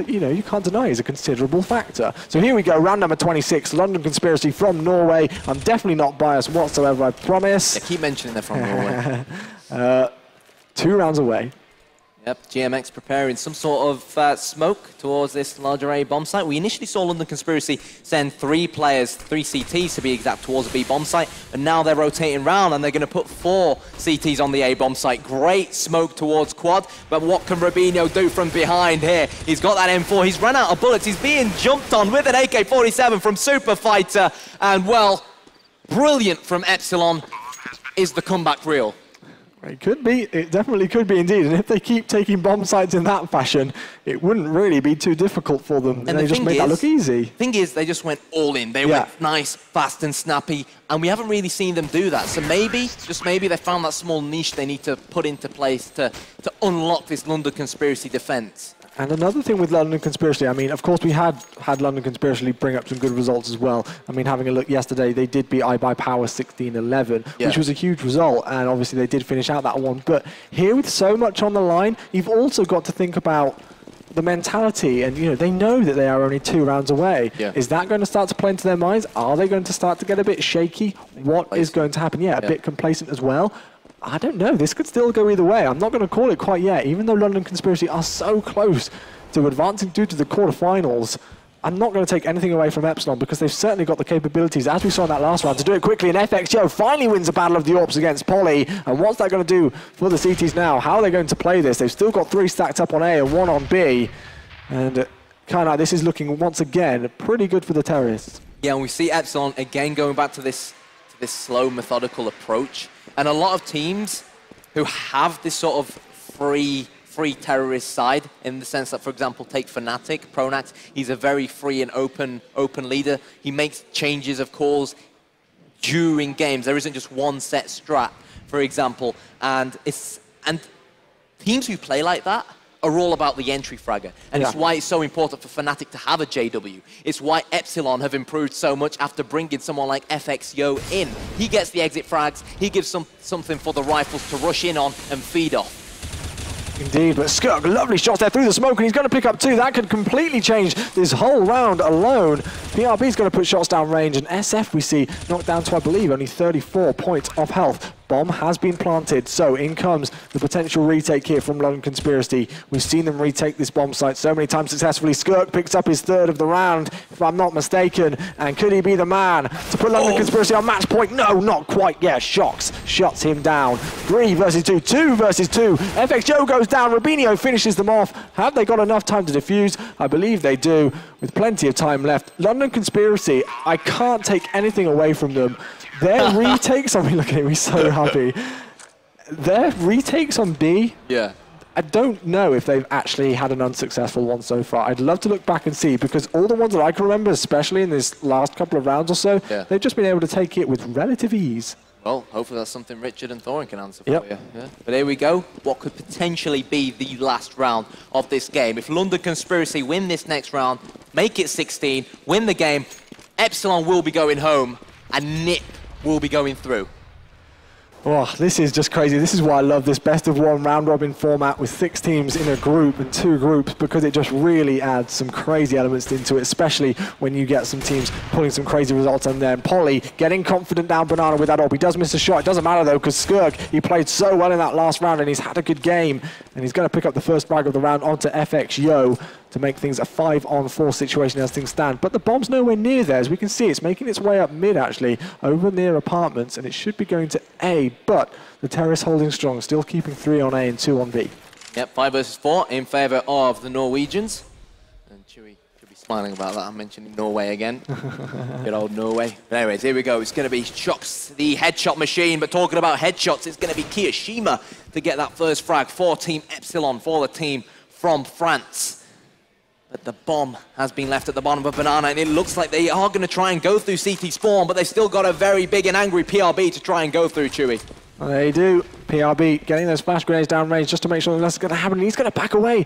you know, you can't deny he's a considerable factor. So here we go, round number 26, London Conspiracy from Norway. I'm definitely not biased whatsoever, I promise. Yeah, keep mentioning they're from Norway. 2 rounds away. Yep, GMX preparing some sort of smoke towards this larger A bomb site. We initially saw London Conspiracy send 3 players, 3 CTs to be exact, towards the B bomb site, and now they're rotating around and they're going to put 4 CTs on the A bomb site. Great smoke towards quad, but what can Rubinho do from behind here? He's got that M4, he's run out of bullets, he's being jumped on with an AK-47 from Super Fighter, and well, brilliant from Epsilon. Is the comeback real? It could be. It definitely could be indeed. And if they keep taking bomb sites in that fashion, it wouldn't really be too difficult for them. And they just made that look easy. Thing is, they just went all in. They went nice, fast and snappy, and we haven't really seen them do that. So maybe, just maybe, they found that small niche they need to put into place to unlock this London Conspiracy defense. And another thing with London Conspiracy, I mean, of course, we had London Conspiracy bring up some good results as well. I mean, having a look yesterday, they did beat iBuyPower 16-11, which was a huge result, and obviously they did finish out that one. But here, with so much on the line, you've also got to think about the mentality, and you know, they know that they are only 2 rounds away. Is that going to start to play into their minds? Are they going to start to get a bit shaky? What is going to happen? A bit complacent as well. I don't know. This could still go either way. I'm not going to call it quite yet. Even though London Conspiracy are so close to advancing through to the quarterfinals, I'm not going to take anything away from Epsilon because they've certainly got the capabilities, as we saw in that last round, to do it quickly. And FXO finally wins the Battle of the Orps against Polly. And what's that going to do for the CTs now? How are they going to play this? They've still got 3 stacked up on A and 1 on B. And kind of this is looking, once again, pretty good for the terrorists. Yeah, and we see Epsilon again going back to this slow, methodical approach. And a lot of teams who have this sort of free terrorist side, in the sense that, for example, take Fnatic, Pronax, he's a very free and open leader. He makes changes of calls during games. There isn't just one set strat, for example. And teams who play like that are all about the entry fragger. And it's why it's so important for Fnatic to have a JW. It's why Epsilon have improved so much after bringing someone like FXO in. He gets the exit frags, he gives something for the rifles to rush in on and feed off. Indeed, but Skirk, lovely shots there through the smoke, and he's going to pick up 2. That could completely change this whole round alone. PRB's going to put shots down range, and SF we see knocked down to, I believe, only 34 points of health. Bomb has been planted, so in comes the potential retake here from London Conspiracy. We've seen them retake this bomb site so many times successfully. Skirk picks up his 3rd of the round, if I'm not mistaken, and could he be the man to put London Conspiracy on match point? No, not quite. Yeah, Shox shuts him down. 3 versus 2, 2 versus 2. FXO goes down, Rubinho finishes them off. Have they got enough time to defuse? I believe they do, with plenty of time left. London Conspiracy, I can't take anything away from them. Their retakes, I mean, look at him, he's so happy. Their retakes on B, I don't know if they've actually had an unsuccessful one so far. I'd love to look back and see, because all the ones that I can remember, especially in this last couple of rounds or so, they've just been able to take it with relative ease. Well, hopefully that's something Richard and Thorin can answer for you. Yeah. But here we go. What could potentially be the last round of this game? If London Conspiracy win this next round, make it 16, win the game, Epsilon will be going home, and NIP will be going through. Oh, this is just crazy. This is why I love this best-of-1 round-robin format with 6 teams in a group and 2 groups, because it just really adds some crazy elements into it, especially when you get some teams pulling some crazy results on there. And Polly getting confident down Banana with that AWP. He does miss a shot. It doesn't matter, though, because Skirk, he played so well in that last round, and he's had a good game, and he's going to pick up the first frag of the round onto FXO. to make things a 5-on-4 situation as things stand. But the bomb's nowhere near there. As we can see, it's making its way up mid, actually, over near apartments, and it should be going to A, but the terrorists holding strong, still keeping 3 on A and 2 on B. Yep, 5 versus 4 in favor of the Norwegians. And Chewy should be smiling about that. I'm mentioning Norway again. Good old Norway. But anyways, here we go. It's going to be Shocks, the headshot machine. But talking about headshots, it's going to be Kiyoshima to get that first frag for Team Epsilon, for the team from France. But the bomb has been left at the bottom of a banana, and it looks like they are going to try and go through CT spawn, but they've still got a very big and angry PRB to try and go through, Chewy. Well, they do. PRB getting those flash grenades down range just to make sure that nothing's going to happen. He's going to back away.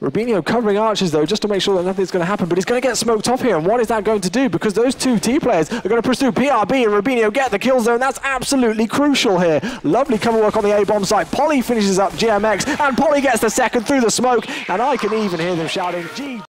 Rubinho covering archers, though, just to make sure that nothing's going to happen. But he's going to get smoked off here. And what is that going to do? Because those two T players are going to pursue PRB, and Rubinho get the kill zone. That's absolutely crucial here. Lovely cover work on the A-bomb site. Polly finishes up GMX, and Polly gets the second through the smoke. And I can even hear them shouting, GG.